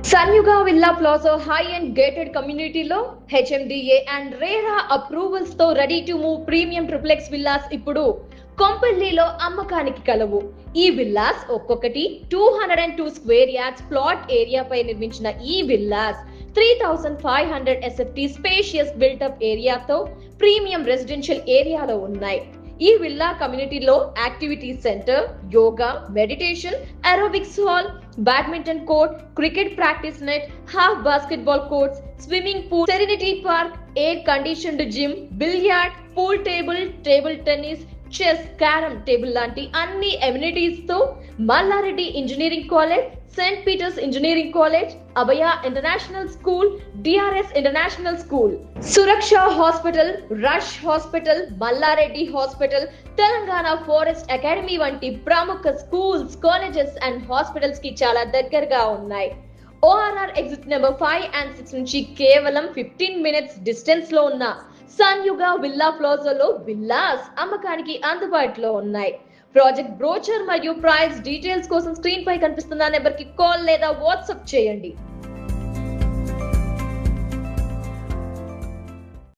Sanyuga Villa Plaza high-end gated community లో HMDA and RERA approvals తో ready to move premium triplex villas ఇప్పుడు కొంపల్లిలో అమ్మకానికి కలవు. ఈ విల్లాస్ ఒక్కొక్కటి 202 స్క్వేర్ యార్డ్స్ ప్లాట్ ఏరియా పై నిర్మించిన ఈ విల్లాస్ 3500 SFT స్పేషియస్ బిల్టప్ ఏరియాతో ప్రీమియం రెసిడెన్షియల్ ఏరియాలో ఉన్నాయి. ఈ విల్లా కమ్యూనిటీలో activity centre, yoga, meditation, aerobics hall, badminton court, cricket practice net, half basketball courts, swimming pool, serenity park, air conditioned gym, billiard, pool table, table tennis, chess, carrom table లాంటి అన్ని amenities తో Mallareddy engineering college, Saint Peter's engineering college, Abhaya international school, DRS international school, సురక్ష hospital, Rush hospital, Mallareddy hospital, Telangana forest academy వంటి ప్రముఖ schools, colleges and hospitals కి చాలా దగ్గరగా ఉన్నాయి. ORR exit number 5 and 6 నుంచి కేవలం 15 minutes డిస్టెన్స్ లో ఉన్న సన్యుగా విల్లా ప్లాజాలో విల్లాస్ అమ్మకానికి అందుబాటులో ఉన్నాయి. ప్రాజెక్ట్ బ్రోచర్ మరియు ప్రైస్ డీటెయిల్స్ కోసం స్క్రీన్ పై కనిపిస్తున్న నెంబర్ కి కాల్ లేదా వాట్సాప్ చేయండి.